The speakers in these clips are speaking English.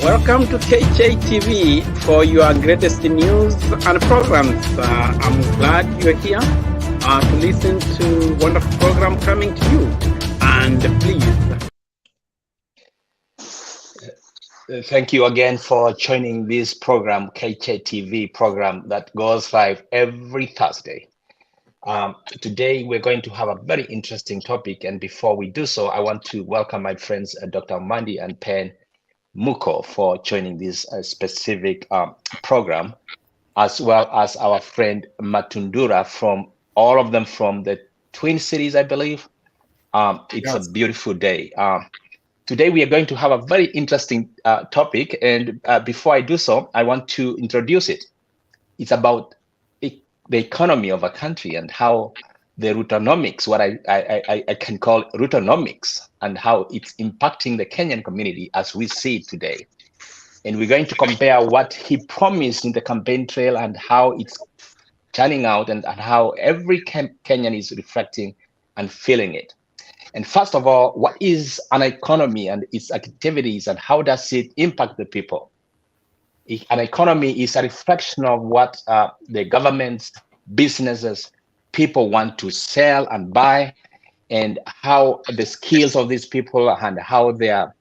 Welcome to KJTV for your greatest news and programs. I'm glad you're here to listen to wonderful program coming to you. And please. Thank you again for joining this program, KJTV program that goes live every Thursday. Today, we're going to have a very interesting topic. And before we do so, I want to welcome my friends, Dr. Mandi and Pen Muko, for joining this specific program, as well as our friend Matundura, from all of them from the Twin Cities, I believe. It's a beautiful day. Today, we are going to have a very interesting topic. And before I do so, I want to introduce it. It's about the economy of a country and how the Ruto'Nomics, what I can call Ruto'Nomics, and how it's impacting the Kenyan community as we see it today. And we're going to compare what he promised in the campaign trail and how it's turning out, and how every Kenyan is reflecting and feeling it. And first of all, what is an economy and its activities, and how does it impact the people? An economy is a reflection of what the governments, businesses, people want to sell and buy, and how the skills of these people and how their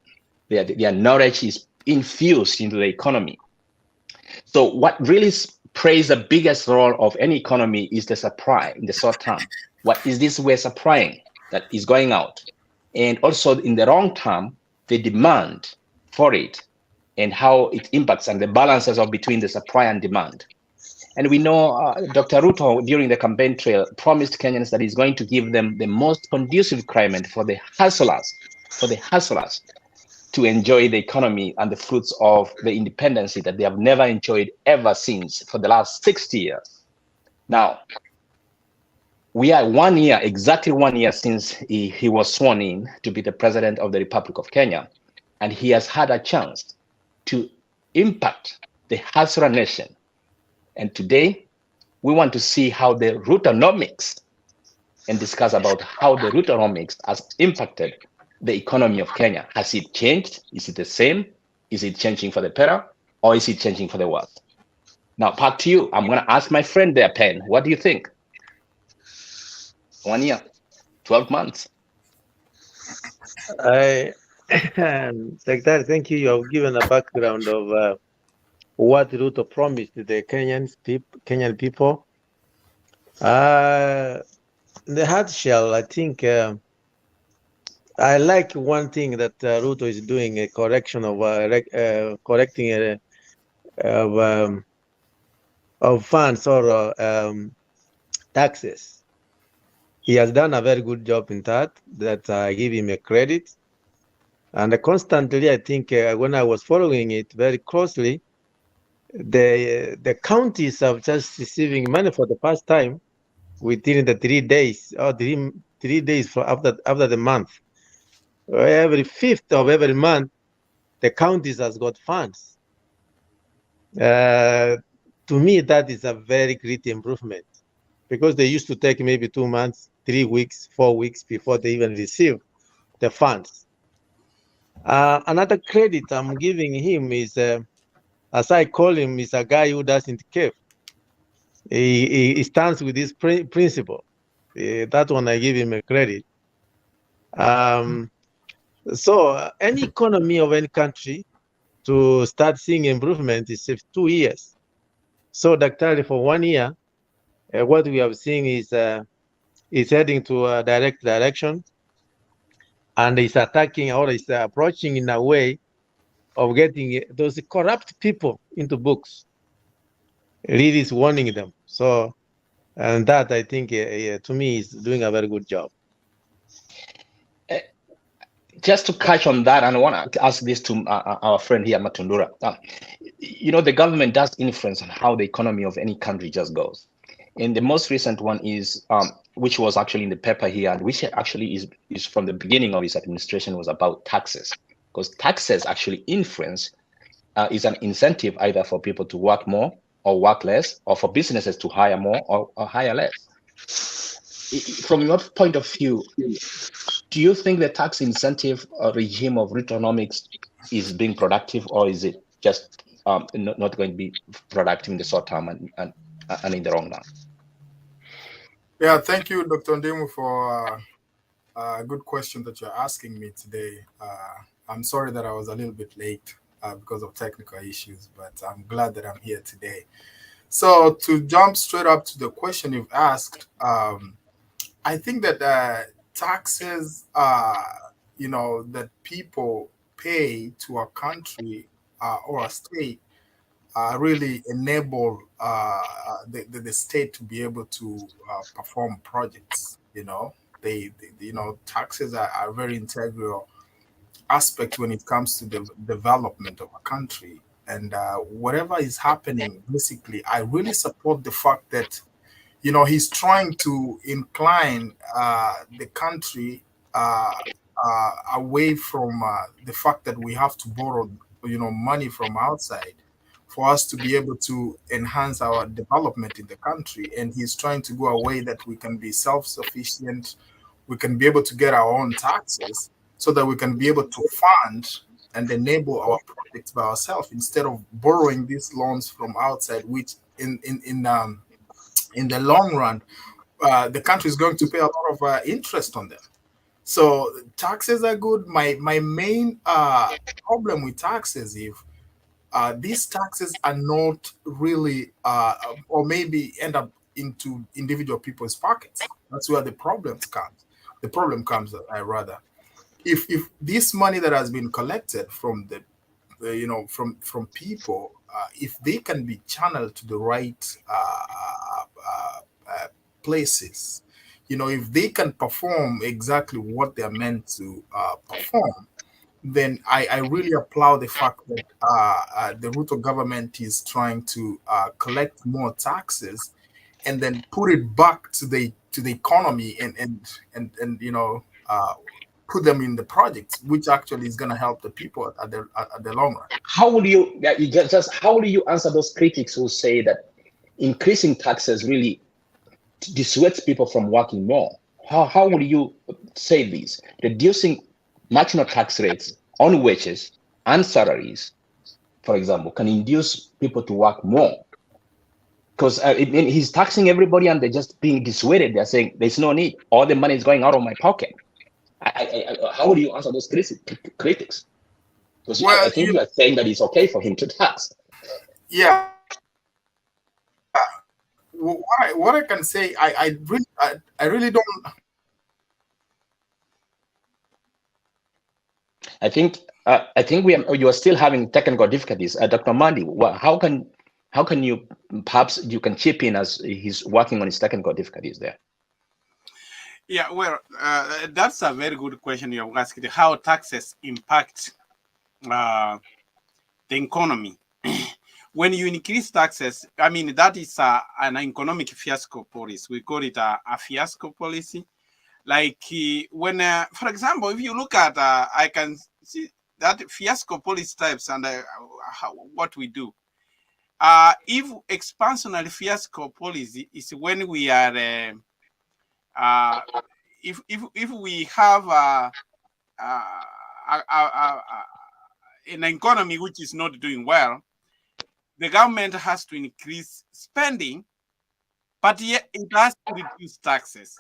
knowledge is infused into the economy. So what really plays the biggest role of any economy is the supply in the short term. What is this we're supplying that is going out? And also in the long term, the demand for it and how it impacts and the balances of between the supply and demand. And we know Dr. Ruto, during the campaign trail, promised Kenyans that he's going to give them the most conducive climate for the hustlers to enjoy the economy and the fruits of the independence that they have never enjoyed ever since for the last 60 years. Now, we are exactly 1 year since he was sworn in to be the president of the Republic of Kenya, and he has had a chance to impact the hustler nation. And today, we want to see how the Ruto'Nomics and discuss about how the Ruto'Nomics has impacted the economy of Kenya. Has it changed? Is it the same? Is it changing for the better, or is it changing for the worse? Now, back to you. I'm going to ask my friend there, Pen. What do you think? 1 year, 12 months. Secretary, thank you. You have given a background of what Ruto promised the Kenyan people. In the nutshell, I think I like one thing that Ruto is doing, a correction of correcting of funds or taxes. He has done a very good job in that. I give him a credit. And constantly, I think when I was following it very closely, the counties are just receiving money for the first time within the 3 days, or 3 days after the month. Every 5th of every month, the counties has got funds. To me, that is a very great improvement, because they used to take maybe 2 months, 3 weeks, 4 weeks before they even receive the funds. Another credit I'm giving him is, as I call him, is a guy who doesn't care. He stands with his principle. That one I give him a credit. So any economy of any country to start seeing improvement is 2 years. So Dr. for 1 year, what we have seen is heading to a direct direction, and is attacking, or is approaching in a way of getting those corrupt people into books. Really is warning them. So, and that I think to me is doing a very good job. Just to catch on that, and I want to ask this to our friend here, Matundura. The government does influence on how the economy of any country just goes. And the most recent one is, which was actually in the paper here, and which actually is from the beginning of his administration, was about taxes. Because taxes actually influence, is an incentive either for people to work more or work less, or for businesses to hire more or hire less. From your point of view, do you think the tax incentive regime of Ruto'Nomics is being productive, or is it just not going to be productive in the short term and in the long run? Yeah, thank you, Dr. Ndemu, for a good question that you're asking me today. I'm sorry that I was a little bit late because of technical issues, but I'm glad that I'm here today. So to jump straight up to the question you've asked, I think that taxes, that people pay to a country or a state really enable the state to be able to perform projects. Taxes are very integral aspect when it comes to the development of a country. And whatever is happening, basically, I really support the fact that he's trying to incline the country away from the fact that we have to borrow money from outside for us to be able to enhance our development in the country. And he's trying to go away that we can be self-sufficient, we can be able to get our own taxes so that we can be able to fund and enable our projects by ourselves instead of borrowing these loans from outside, which in the long run, the country is going to pay a lot of interest on them. So taxes are good. My main problem with taxes is these taxes are not really, or maybe end up into individual people's pockets. That's where the problems comes. The problem comes, rather, if this money that has been collected from the, from people, if they can be channeled to the right places, if they can perform exactly what they're meant to perform, then I really applaud the fact that the Ruto government is trying to collect more taxes and then put it back to the economy and put them in the projects, which actually is going to help the people at the long run. How would you how do you answer those critics who say that increasing taxes really dissuades people from working more? How would you say this? Reducing marginal tax rates on wages and salaries, for example, can induce people to work more. Because he's taxing everybody and they're just being dissuaded. They're saying there's no need. All the money is going out of my pocket. How would you answer those critics? Because I think you are saying that it's okay for him to tax. Yeah. What I can say, I really don't. I think you are still having technical difficulties. Dr. Mandi, how can you perhaps you can chip in as he's working on his technical difficulties there? Yeah, well, that's a very good question you're asking. How taxes impact the economy. When you increase taxes, I mean, that is an economic fiasco policy. We call it a fiasco policy. Like when, for example, if you look at, I can see that fiasco policy types and what we do. If expansionary fiasco policy is when we are, if we have an economy which is not doing well, the government has to increase spending, but yet it has to reduce taxes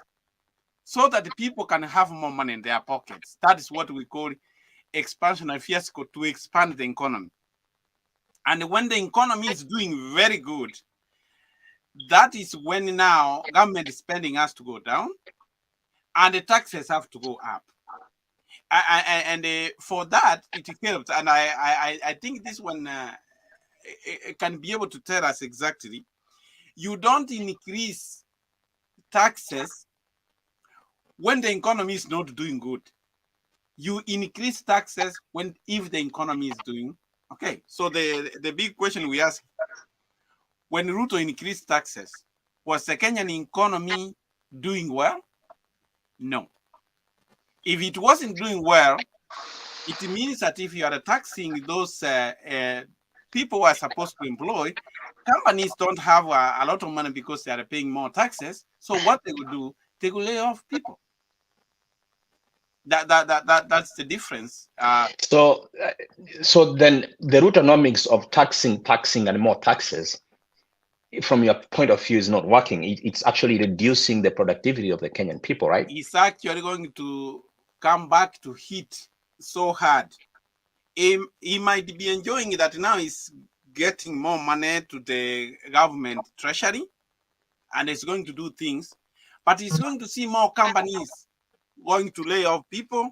so that the people can have more money in their pockets. That is what we call expansionary fiasco, to expand the economy. And when the economy is doing very good, that is when now government spending has to go down and the taxes have to go up. And for that, it helps. And I think this one it can be able to tell us exactly. You don't increase taxes when the economy is not doing good. You increase taxes if the economy is doing okay. So the big question we ask, when Ruto increased taxes, was the Kenyan economy doing well? No. If it wasn't doing well, it means that if you are taxing those people who are supposed to employ, companies don't have a lot of money because they are paying more taxes. So what they will do, they will lay off people. That's the difference. So then the Rootonomics of taxing, and more taxes, from your point of view, is not working. It's actually reducing the productivity of the Kenyan people, right? It's actually going to come back to hit so hard. He might be enjoying that now. He's getting more money to the government treasury, and it's going to do things, but he's going to see more companies going to lay off people.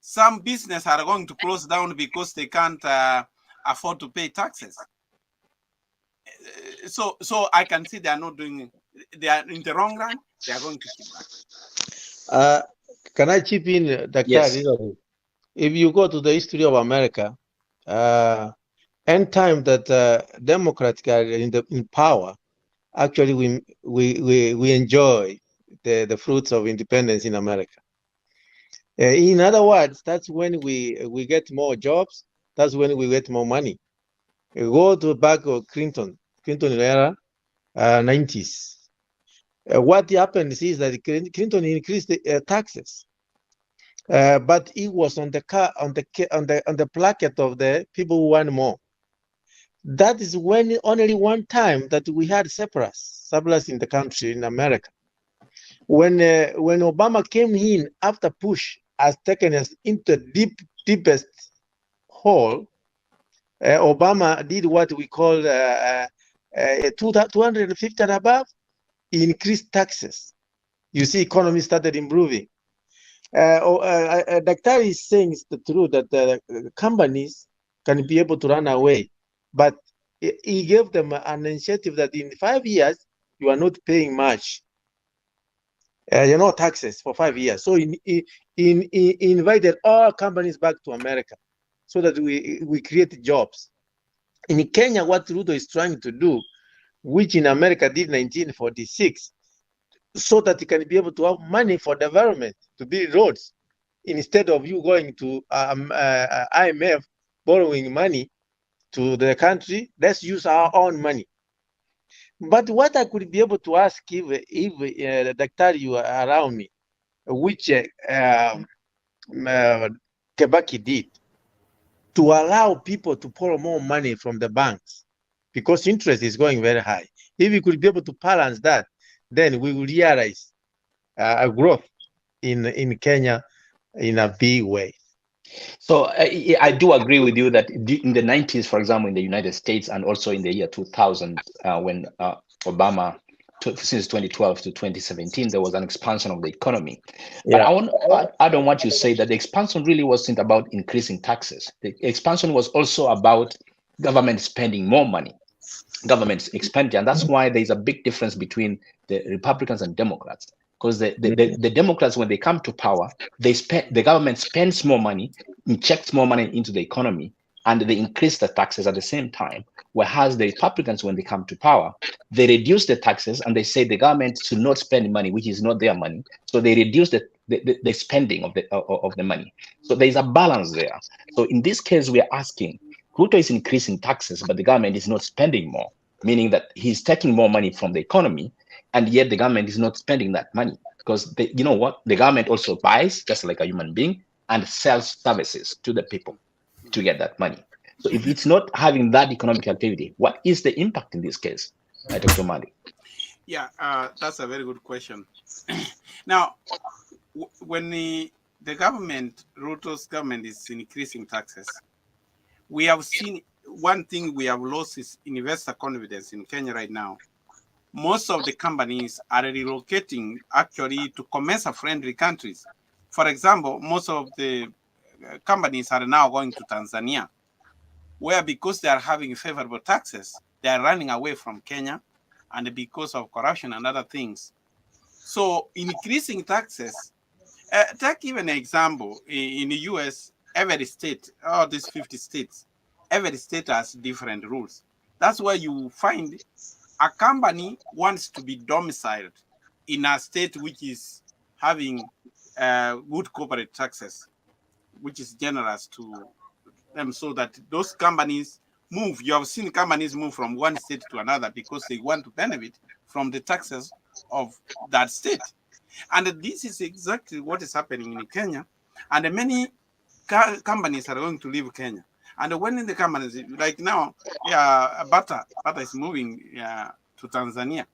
Some business are going to close down because they can't afford to pay taxes. So I can see they are not doing. They are in the wrong run. They are going to keep back. Can I chip in, Dr. Yes. If you go to the history of America, anytime that Democrats are in power, actually we enjoy the fruits of independence in America. In other words, that's when we get more jobs. That's when we get more money. Go to back of Clinton era, 90s. What happened is that Clinton increased the taxes, but it was on the placket of the people who want more. That is when only one time that we had surplus in the country in America. When Obama came in after Bush has taken us into the deepest hole, Obama did what we call 250 and above, increased taxes. You see, economy started improving. Dr. is saying it's the truth that companies can be able to run away, but he gave them an incentive that in 5 years you are not paying much, taxes for 5 years. So he invited all companies back to America so that we create jobs. In Kenya, what Ruto is trying to do, which in America did 1946, so that you can be able to have money for development, to build roads, instead of you going to IMF, borrowing money to the country. Let's use our own money. But what I could be able to ask if Dr. you are around me, which Kebaki did, to allow people to borrow more money from the banks, because interest is going very high. If we could be able to balance that, then we will realize a growth in Kenya in a big way. So I do agree with you that in the 90s, for example, in the United States, and also in the year 2000, when Obama, since 2012 to 2017, there was an expansion of the economy. Yeah. But I don't want you to say that the expansion really wasn't about increasing taxes. The expansion was also about government spending more money, government expenditure. And that's why there's a big difference between the Republicans and Democrats. Because the Democrats, when they come to power, the government spends more money, injects more money into the economy, and they increase the taxes at the same time. Whereas the Republicans, when they come to power, they reduce the taxes and they say the government should not spend money, which is not their money. So they reduce the spending of the money. So there's a balance there. So in this case, we are asking, Ruto is increasing taxes, but the government is not spending more, meaning that he's taking more money from the economy, and yet the government is not spending that money. Because you know what? The government also buys, just like a human being, and sells services to the people to get that money. So if it's not having that economic activity, what is the impact in this case, Dr. Mali? Yeah, that's a very good question. Now, when the government, Ruto's government, is increasing taxes, we have seen one thing we have lost is investor confidence in Kenya right now. Most of the companies are relocating actually to commercial-friendly countries. For example, most of the companies are now going to Tanzania, where because they are having favorable taxes, they are running away from Kenya, and because of corruption and other things. So increasing taxes, take even an example, in the US, every state, all these 50 states, every state has different rules. That's why you find a company wants to be domiciled in a state which is having good corporate taxes, which is generous to them, so that those companies move. You have seen companies move from one state to another because they want to benefit from the taxes of that state. And this is exactly what is happening in Kenya. And many companies are going to leave Kenya. And when in the companies, like now, butter is moving to Tanzania.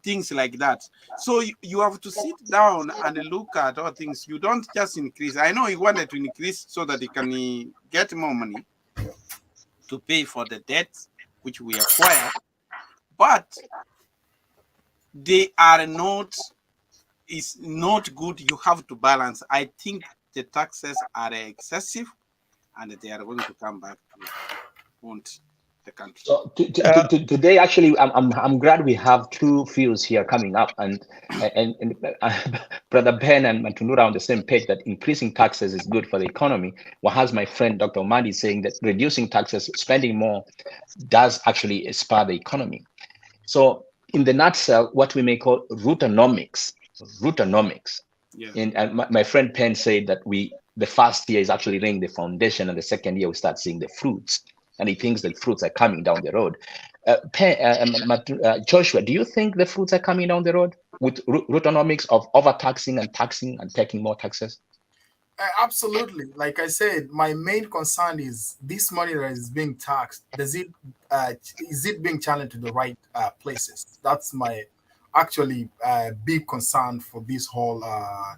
Things like that. So you have to sit down and look at all things. You don't just increase. I know he wanted to increase so that he can get more money to pay for the debts which we acquired, but they are not, is not good. You have to balance. I think the taxes are excessive and they are going to come back to haunt the country. So today, actually, I'm glad we have two fields here coming up, and Brother Ben and Matunura on the same page that increasing taxes is good for the economy. Whereas my friend Dr. Omandi is saying that reducing taxes, spending more, does actually spur the economy. So in the nutshell, what we may call Ruto'Nomics. Yeah. And my friend Penn said that the first year is actually laying the foundation, and the second year we start seeing the fruits. And he thinks the fruits are coming down the road. Joshua, do you think the fruits are coming down the road with Ruto'Nomics of overtaxing and taxing and taking more taxes? Absolutely. Like I said, my main concern is this money that is being taxed. Is it being channeled to the right places? That's my actually big concern for this whole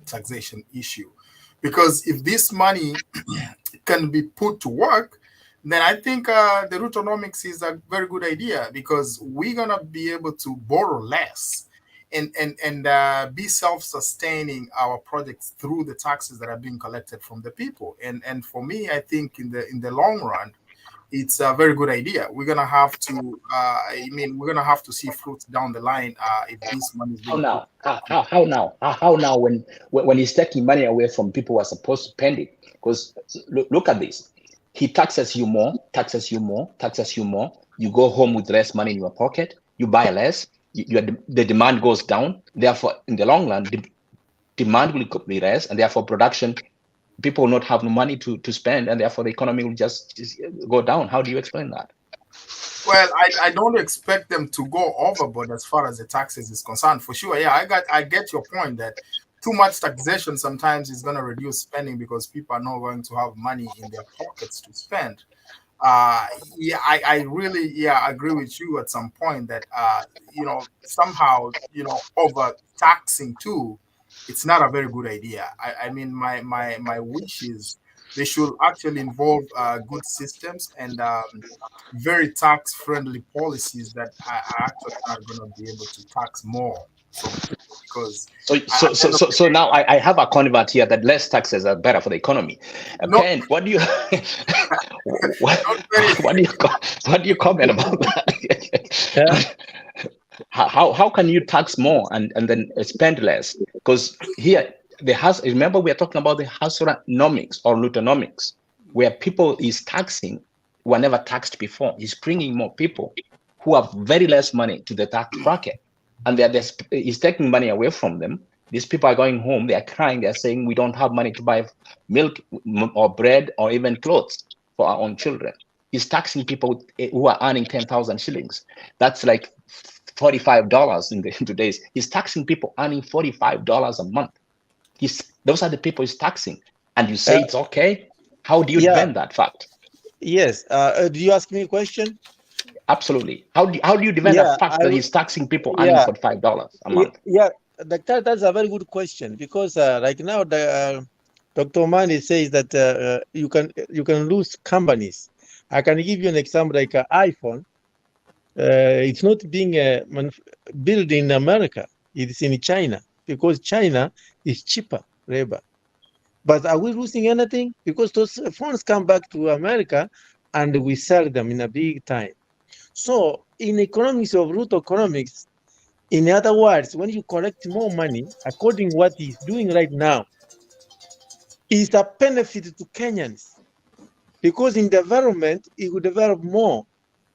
taxation issue. Because if this money can be put to work, then I think the Ruto'Nomics is a very good idea, because we're gonna be able to borrow less and be self-sustaining our projects through the taxes that are being collected from the people. And for me, I think in the long run, it's a very good idea. We're gonna have to we're gonna have to see fruits down the line if this money is being How now when he's taking money away from people who are supposed to spend it? Because look at this. He taxes you more. You go home with less money in your pocket. You buy less. The demand goes down. Therefore, in the long run, demand will be less, and therefore production, people will not have no money to spend, and therefore the economy will just go down. How do you explain that? Well, I don't expect them to go overboard as far as the taxes is concerned. For sure, yeah, I get your point that too much taxation sometimes is going to reduce spending because people are not going to have money in their pockets to spend. I really agree with you at some point that somehow over taxing too, it's not a very good idea. I mean, my wish is they should actually involve good systems and very tax friendly policies that are actually not going to be able to tax more from people. Because so now I have a convert here that less taxes are better for the economy. No. Ben, what do you what do you comment about that? How can you tax more and then spend less? Because here remember we are talking about the Ruto'Nomics or Ruto'Nomics, where people is taxing who were never taxed before. He's bringing more people who have very less money to the tax bracket. And he's taking money away from them. These people are going home. They are crying. They're saying, we don't have money to buy milk or bread or even clothes for our own children. He's taxing people who are earning 10,000 shillings. That's like $45 in today's. He's taxing people earning $45 a month. Those are the people he's taxing. And you say it's okay? How do you defend that fact? Yes. Do you ask me a question? Absolutely. How do you defend the fact that he's taxing people earning $45 a month? Yeah, that's a very good question, because right now Dr. Omandi says that you can lose companies. I can give you an example, like an iPhone. It's not being built in America. It's in China, because China is cheaper labor. But are we losing anything? Because those phones come back to America and we sell them in a big time. So in economics of Ruto'Nomics, in other words, when you collect more money, according to what he's doing right now, is a benefit to Kenyans, because in development, it will develop more.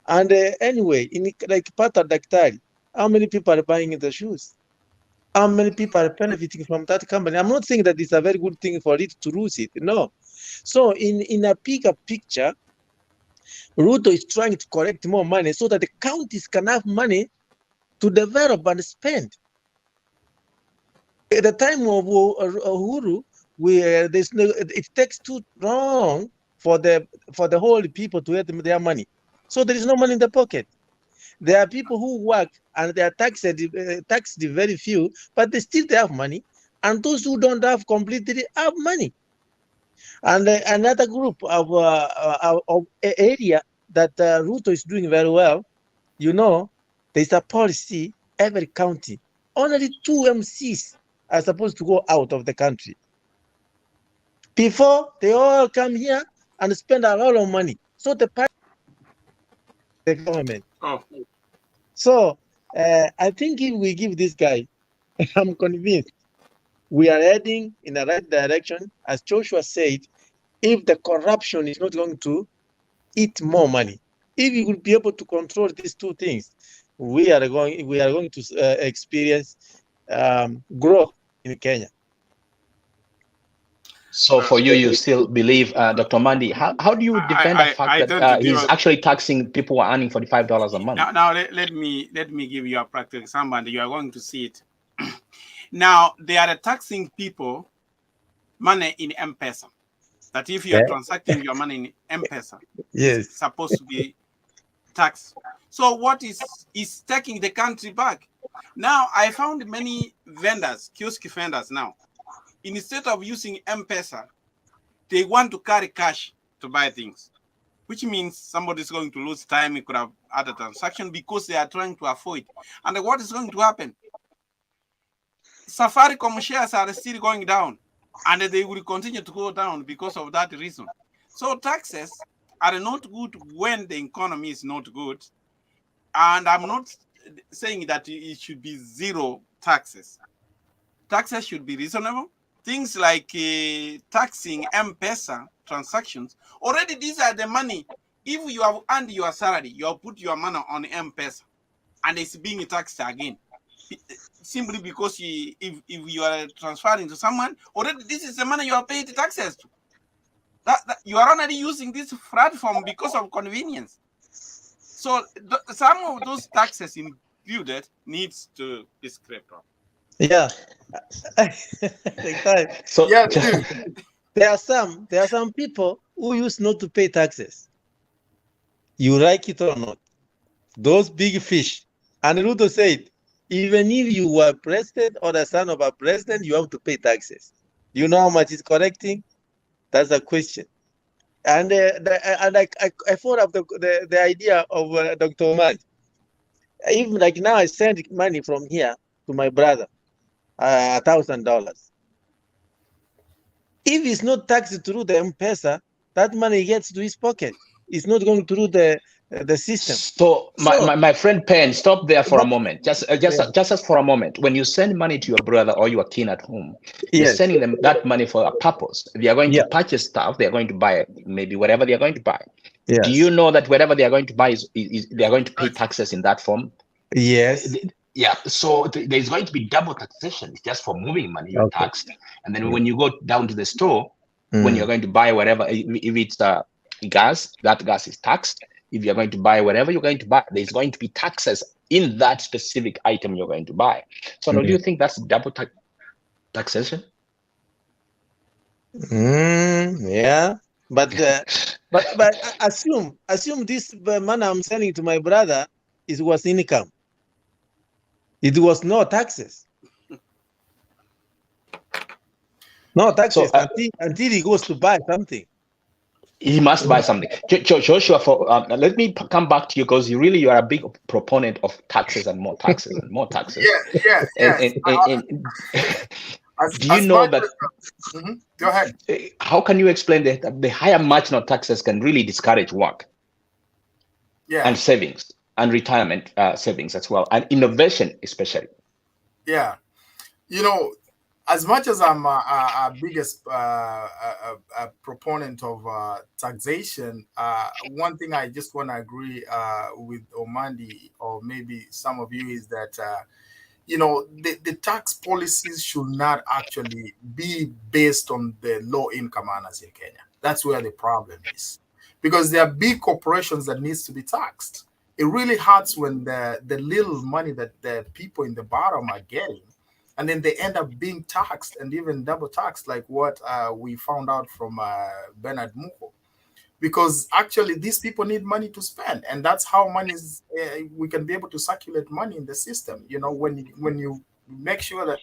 And anyway, like Pata Daktari, how many people are buying the shoes? How many people are benefiting from that company? I'm not saying that it's a very good thing for it to lose it. No. So in a bigger picture, Ruto is trying to collect more money so that the counties can have money to develop and spend. At the time of Uhuru, there's no. It takes too long for the whole people to get their money. So there is no money in the pocket. There are people who work and they are taxed very few, but they still have money. And those who don't have completely have money. And another group of area that Ruto is doing very well, there's a policy every county. Only 2 MCs are supposed to go out of the country. Before, they all come here and spend a lot of money. So the government. Oh. So I think if we give this guy, I'm convinced we are heading in the right direction. As Joshua said, if the corruption is not going to eat more money, if we will be able to control these two things, we are going to experience growth in Kenya. So for you still believe, Dr. Mandy, how do you defend the fact that he's actually taxing people who are earning $45 a month? Now let me give you a practical example, and you are going to see it. Now they are taxing people money in M-Pesa. That if you are transacting your money in M-Pesa, yes, it's supposed to be taxed. So what is taking the country back? Now I found many vendors, kiosk vendors now, instead of using M-Pesa, they want to carry cash to buy things, which means somebody is going to lose time. He could have other transaction because they are trying to avoid. And what is going to happen? Safaricom shares are still going down, and they will continue to go down because of that reason. So taxes are not good when the economy is not good. And I'm not saying that it should be zero taxes. Taxes should be reasonable. Things like taxing M-Pesa transactions, already these are the money. If you have earned your salary, you have put your money on M-Pesa, and it's being taxed again. Simply because if you are transferring to someone, already this is the money you are paid taxes to. That you are already using this platform because of convenience. So some of those taxes included needs to be scraped off. Yeah. So Yeah, there are some people who used not to pay taxes. You like it or not, those big fish. And Ruto said, even if you were president or the son of a president, you have to pay taxes. You know how much is collecting? That's a question. And I thought of the idea of Dr. Omar. Even like now, I send money from here to my brother, $1,000. If it's not taxed through the M-Pesa, that money gets to his pocket. It's not going through the system. So my friend Penn, stop there for a moment. Just for a moment. When you send money to your brother or your kin at home, you're sending them that money for a purpose. They are going to purchase stuff. They are going to buy maybe whatever they are going to buy. Yes. Do you know that whatever they are going to buy is they are going to pay taxes in that form? Yes. Yeah. So there's going to be double taxation. It's just for moving money, you're taxed. And then when you go down to the store, when you're going to buy whatever, if it's gas, that gas is taxed. If you're going to buy whatever you're going to buy, there's going to be taxes in that specific item you're going to buy. So do you think that's double taxation? Yeah, but assume this money I'm sending to my brother was income. It was no taxes. No taxes until he goes to buy something. He must buy something. Joshua, let me come back to you because you are a big proponent of taxes and more taxes and more taxes. Yeah. Do you know that? Go ahead. How can you explain that the higher marginal taxes can really discourage work? Yeah. And savings and retirement savings as well, and innovation especially. Yeah, as much as I'm a biggest proponent of taxation, one thing I just want to agree with Omandi or maybe some of you is that, the tax policies should not actually be based on the low income earners in Kenya. That's where the problem is. Because there are big corporations that needs to be taxed. It really hurts when the little money that the people in the bottom are getting, and then they end up being taxed and even double taxed, like what we found out from Bernard Muko. Because actually these people need money to spend, and that's how money is. We can be able to circulate money in the system. You know, when you make sure that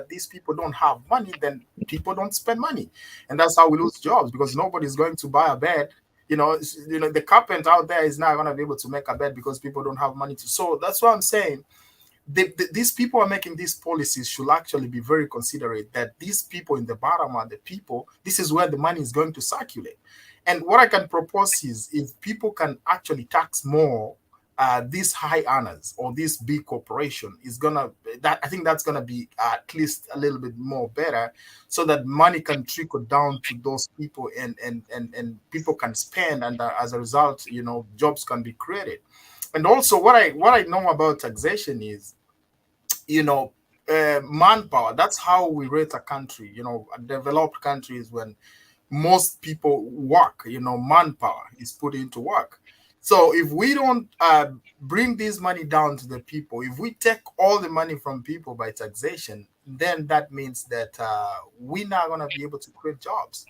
these people don't have money, then people don't spend money, and that's how we lose jobs, because nobody's going to buy a bed. You know, the carpenter out there is not going to be able to make a bed because people don't have money to. So that's what I'm saying. These people are making these policies should actually be very considerate that these people in the bottom are the people. This is where the money is going to circulate. And what I can propose is if people can actually tax more these high earners or this big corporation, is gonna, that I think that's gonna be at least a little bit more better, so that money can trickle down to those people, and people can spend, and as a result, you know, jobs can be created. And also, what I know about taxation is, you know, manpower. That's how we rate a country. You know, developed countries, when most people work, you know, manpower is put into work. So if we don't bring this money down to the people, if we take all the money from people by taxation, then that means that we're not going to be able to create jobs.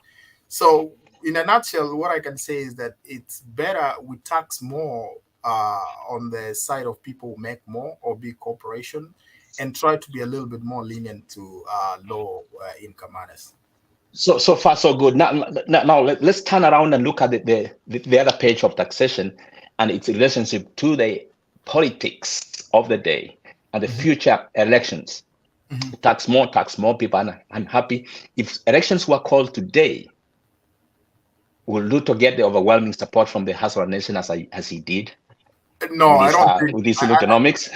So in a nutshell, what I can say is that it's better we tax more on the side of people who make more or big corporation, and try to be a little bit more lenient to low income earners. So far so good. Now let's turn around and look at the other page of taxation and its relationship to the politics of the day and the future elections. Tax more people, and I'm happy. If elections were called today, will Ruto get the overwhelming support from the Hustler Nation as he did? No, I don't think with this economics.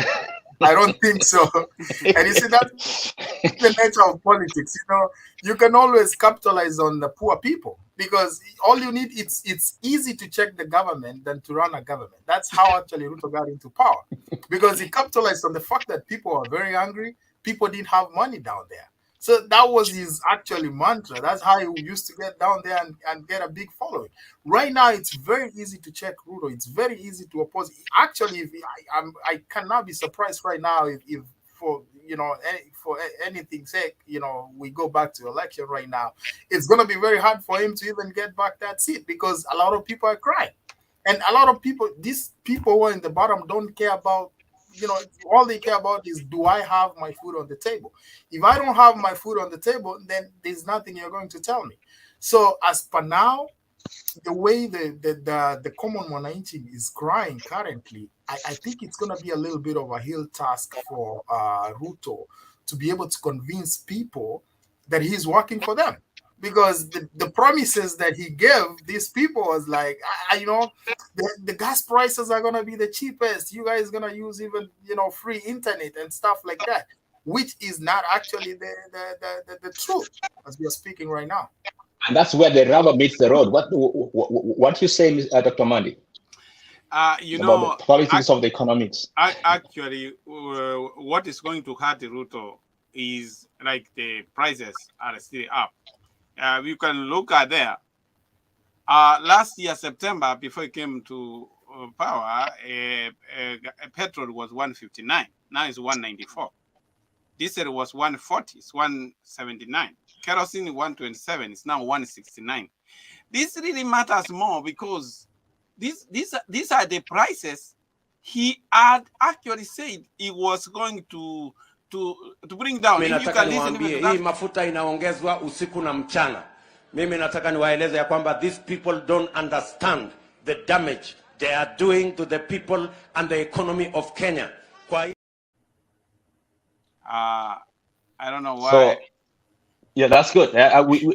I don't think so. And you see, that's the nature of politics. You know, you can always capitalize on the poor people, because all you need, it's easy to check the government than to run a government. That's how actually Ruto got into power, because he capitalized on the fact that people are very angry. People didn't have money down there. So that was his actually mantra. That's how he used to get down there and get a big following. Right now, it's very easy to check Ruto. It's very easy to oppose. Actually, if I cannot be surprised right now if for, you know, for anything's sake, you know, we go back to election right now, it's going to be very hard for him to even get back that seat, because a lot of people are crying. And a lot of people, these people who are in the bottom, don't care about, you know, all they care about is, do I have my food on the table? If I don't have my food on the table, then there's nothing you're going to tell me. So as per now, the way the common mwananchi is crying currently, I think it's going to be a little bit of a hill task for Ruto to be able to convince people that he's working for them. Because the promises that he gave these people was like, you know, the gas prices are going to be the cheapest. You guys going to use even, you know, free internet and stuff like that, which is not actually the truth as we are speaking right now. And that's where the rubber meets the road. What you say, Dr. Mandy? You know, about the politics of the economics. Actually, what is going to hurt Ruto is like the prices are still up. You can look at there. Last year, September, before he came to power, petrol was 159. Now it's 194. Diesel was 140. It's 179. Kerosene 127. It's now 169. This really matters more, because these are the prices he had actually said he was going to bring down. Mimi nataka niwaambie hii mafuta inaongezwa usiku na mchana. Mimi nataka niwaeleze ya kwamba these people don't understand the damage they are doing to the people and the economy of Kenya. I don't know why. So, yeah, that's good.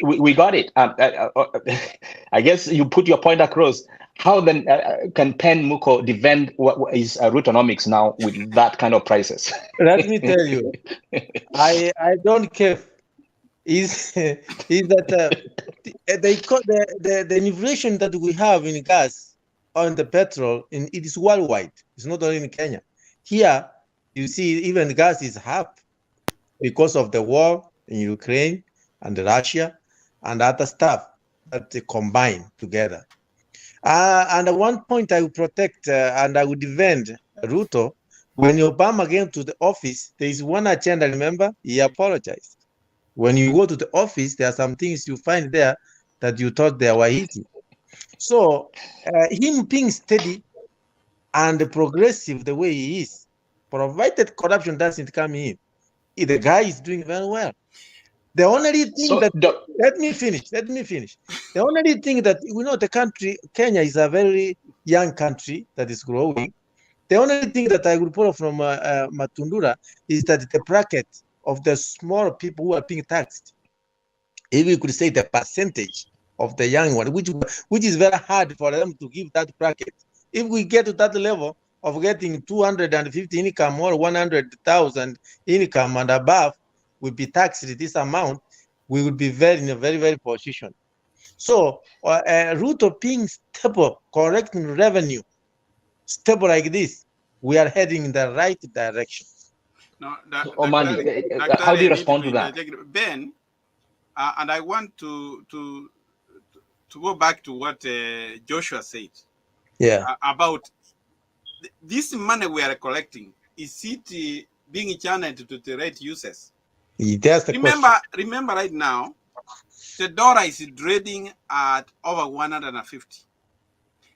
We got it. I guess you put your point across. How then can Pen Muko defend what is Rutonomics now with that kind of prices? Let me tell you, I don't care. Is that the inflation that we have in gas on the petrol, it is worldwide. It's not only in Kenya. Here, you see, even gas is up because of the war in Ukraine and Russia and other stuff that they combine together. And at one point, I will protect and I will defend Ruto When Obama came to the office, there is one agenda, remember? He apologized. When you go to the office, there are some things you find there that you thought they were easy. So him being steady and progressive the way he is, provided corruption doesn't come in, the guy is doing very well. The only thing let me finish. The only thing that we know, the country, Kenya is a very young country that is growing. The only thing that I would pull from Matundura is that the bracket of the small people who are being taxed, if we could say the percentage of the young one, which is very hard for them to give that bracket. If we get to that level of getting 250 income or 100,000 income and above, will be taxed this amount, we would be in a very, very position. So Ruto being stable, correcting revenue, stable like this, we are heading in the right direction. No, how do you respond to that? Ben, and I want to go back to what Joshua said. Yeah. About this money we are collecting. Is it being channeled to the right users? That's the question. Remember right now, the dollar is trading at over 150.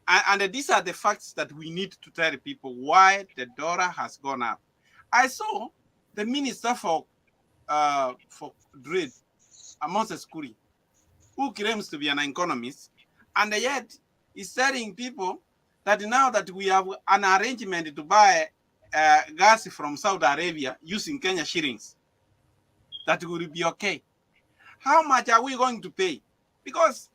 And these are the facts that we need to tell people why the dollar has gone up. I saw the minister for trade, Moses Kuri, who claims to be an economist, and yet he's telling people that now that we have an arrangement to buy gas from Saudi Arabia using Kenya shillings, that will be okay. How much are we going to pay? Because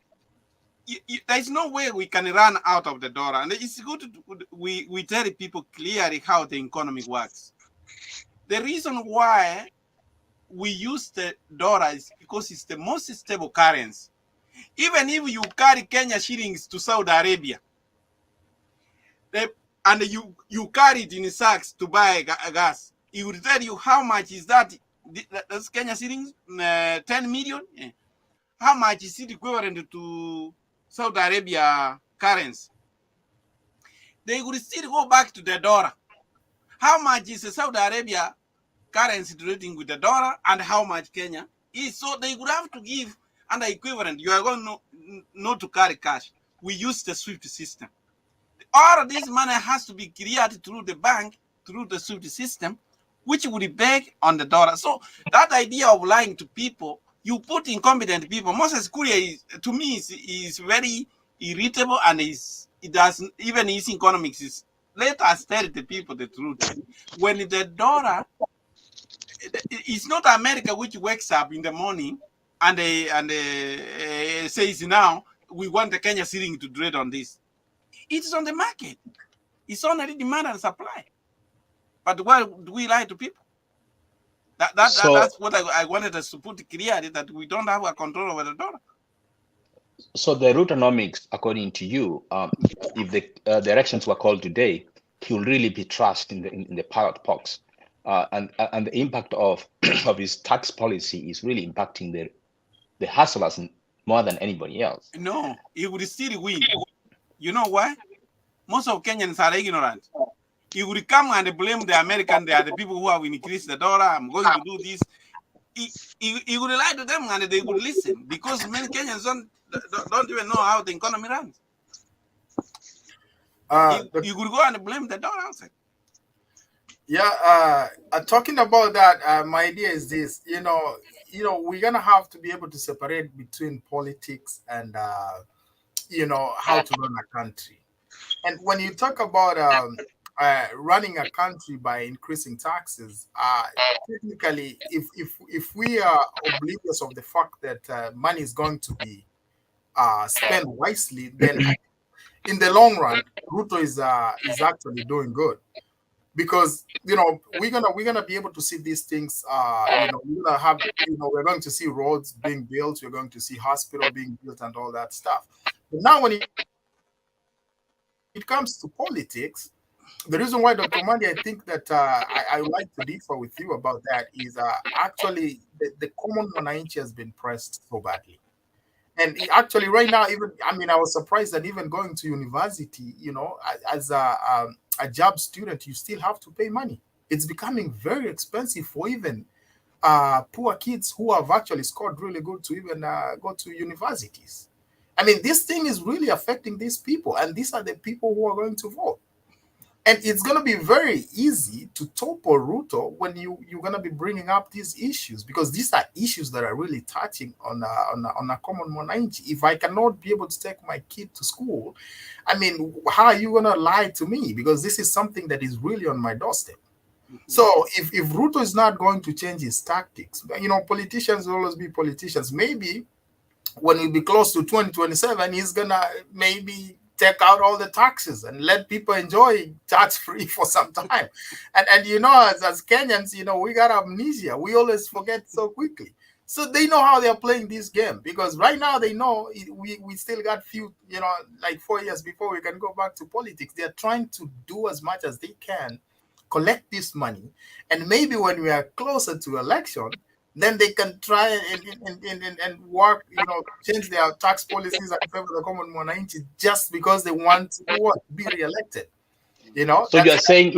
there's no way we can run out of the dollar. And it's good we tell people clearly how the economy works. The reason why we use the dollar is because it's the most stable currency. Even if you carry Kenya shillings to Saudi Arabia, and you carry it in sacks to buy gas, it will tell you how much is that. That's Kenya shillings, 10 million. How much is it equivalent to Saudi Arabia currency? They would still go back to the dollar. How much is the Saudi Arabia currency trading with the dollar and how much Kenya is? So they would have to give an equivalent. You are going not to carry cash. We use the SWIFT system. All of this money has to be cleared through the bank, through the SWIFT system, which would be back on the dollar. So that idea of lying to people, you put incompetent people. Moses Kuria, to me, is very irritable, and it does, even his economics is, let us tell the people the truth. When the dollar, it's not America which wakes up in the morning and says, now we want the Kenya shilling to trade on this. It's on the market. It's only demand and supply. But why do we lie to people? That's what I wanted us to put clearly, that we don't have a control over the dollar. So the Ruto'Nomics, according to you, if the elections were called today, he will really be trusted in the ballot box, and the impact of his tax policy is really impacting the hustlers more than anybody else. No, he would still win. You know why? Most of Kenyans are ignorant. He would come and blame the American. They are the people who have increased the dollar. I'm going to do this. He would lie to them and they would listen, because many Kenyans don't even know how the economy runs. You could go and blame the dollar outside. Yeah, talking about that, my idea is this. We're gonna have to be able to separate between politics and how to run a country. And when you talk about running a country by increasing taxes, technically, if we are oblivious of the fact that money is going to be spent wisely, then in the long run, Ruto is actually doing good, because we're gonna be able to see these things. We're going to see roads being built, we're going to see hospital being built, and all that stuff. But now, when it comes to politics, the reason why, Dr. Mandi, I think that I would like to differ with you about that is actually the common Mwananchi has been pressed so badly. And actually, right now, I was surprised that even going to university, as a job student, you still have to pay money. It's becoming very expensive for even poor kids who have actually scored really good to even go to universities. I mean, this thing is really affecting these people, and these are the people who are going to vote. And it's going to be very easy to topple Ruto when you're going to be bringing up these issues, because these are issues that are really touching on a common mwananchi. If I cannot be able to take my kid to school, I mean, how are you going to lie to me? Because this is something that is really on my doorstep. So if Ruto is not going to change his tactics, you know, politicians will always be politicians. Maybe when we be close to 2027, he's going to maybe take out all the taxes and let people enjoy tax-free for some time. And you know, as Kenyans, you know, we got amnesia. We always forget so quickly. So they know how they're playing this game, because right now they know we still got few, you know, like 4 years before we can go back to politics. They're trying to do as much as they can, collect this money, and maybe when we are closer to election, then they can try and work, you know, change their tax policies and favor the common mwananchi just because they want to be re-elected. You know. So you are saying,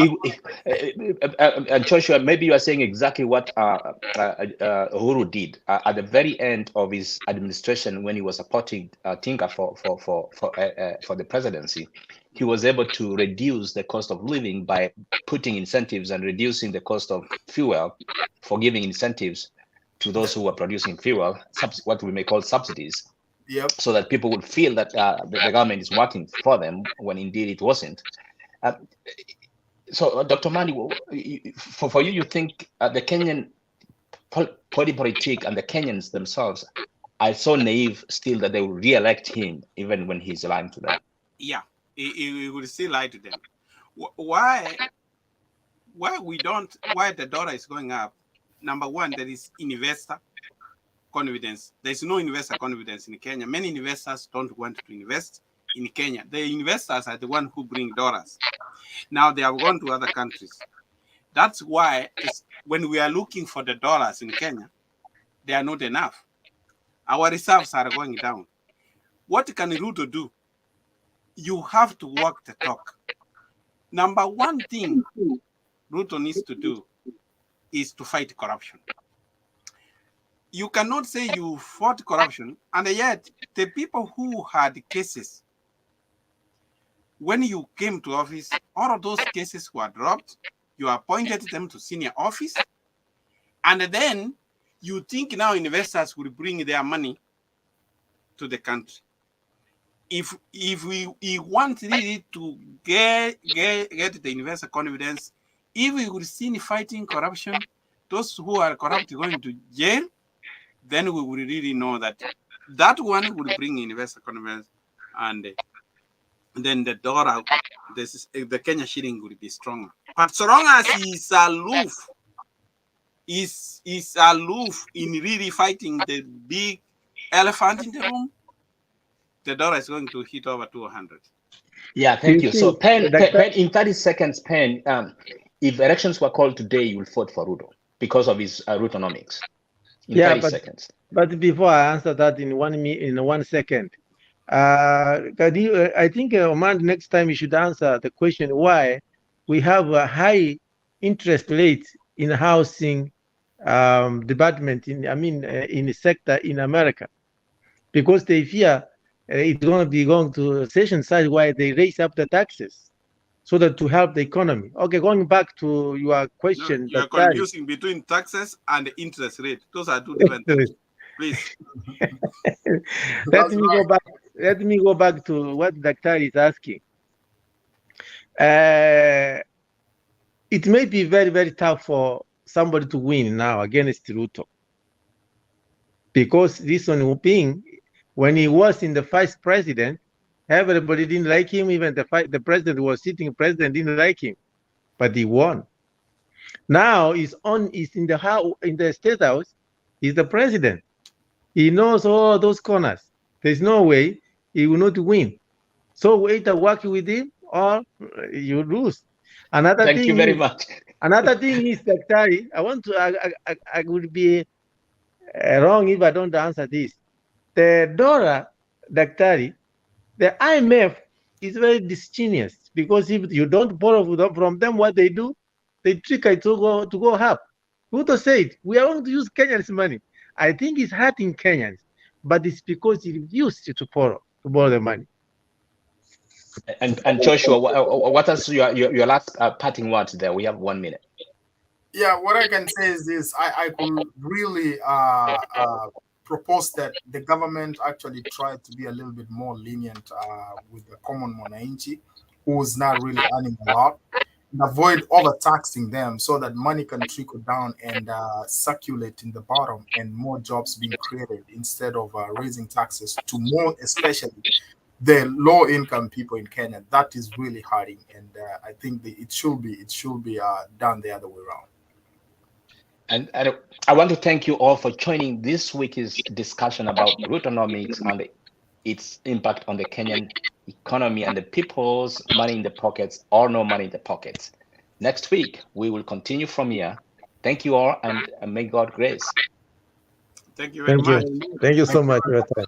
Joshua, maybe you are saying exactly what Uhuru did at the very end of his administration when he was supporting Tinka for the presidency. He was able to reduce the cost of living by putting incentives and reducing the cost of fuel, for giving incentives to those who are producing fuel, what we may call subsidies, so that people would feel that the government is working for them when indeed it wasn't. So, Dr. Mani, for you, you think the Kenyan politic and the Kenyans themselves are so naive still that they will re-elect him even when he's lying to them? Yeah, he will still lie to them. Why the dollar is going up? Number one, there is investor confidence. There's no investor confidence in Kenya. Many investors don't want to invest in Kenya. The investors are the ones who bring dollars. Now they have gone to other countries. That's why when we are looking for the dollars in Kenya, they are not enough. Our reserves are going down. What can Ruto do? You have to walk the talk. Number one thing Ruto needs to do is to fight corruption. You cannot say you fought corruption, and yet the people who had cases, when you came to office, all of those cases were dropped. You appointed them to senior office, and then you think now investors will bring their money to the country. If we want really to get the investor confidence, if we will see fighting corruption, those who are corrupt going to jail, then we will really know that one will bring investor confidence, and then the dollar, the Kenya shilling will be stronger. But so long as he's aloof, is aloof in really fighting the big elephant in the room, the dollar is going to hit over 200. Yeah, thank you. So, Pen, in 30 seconds, Pen, if elections were called today, you will vote for Ruto because of his Rutonomics. In 30 seconds. But before I answer that in 1 second, I think, Omar, next time you should answer the question why we have a high interest rate in housing development in the sector in America, because they fear it's going to be going to recession side, why they raise up the taxes so that to help the economy. Okay, going back to your question. No, you are confusing between taxes and interest rate. Those are two different things. Please. Let me go back to what Dr. is asking. It may be very, very tough for somebody to win now against Ruto, because this one being, when he was in the vice president, everybody didn't like him. Even the president was sitting president didn't like him, but he won. Now he's in the state house. He's the president. He knows all those corners. There's no way he will not win. So either work with him or you lose. Thank you very much. Another thing is, Daktari, I would be wrong if I don't answer this. The dollar, Daktari, the IMF is very disingenuous. because if you don't borrow from them, what they do, they trick it to go up. Ruto said, we are going to use Kenyans' money. I think it's hurting Kenyans, but it's because he refused to borrow the money. And Joshua, what is your last parting words there? We have 1 minute. Yeah, what I can say is this: I could really propose that the government actually try to be a little bit more lenient with the common mwananchi, who's not really earning a lot, and avoid overtaxing them so that money can trickle down and circulate in the bottom, and more jobs being created instead of raising taxes to more, especially the low-income people in Kenya. That is really hurting, and I think it should be done the other way around. And I want to thank you all for joining this week's discussion about Rutonomics and its impact on the Kenyan economy and the people's money in the pockets or no money in the pockets. Next week, we will continue from here. Thank you all, and may God grace. Thank you very Thank much. you. Thank you so much for your time.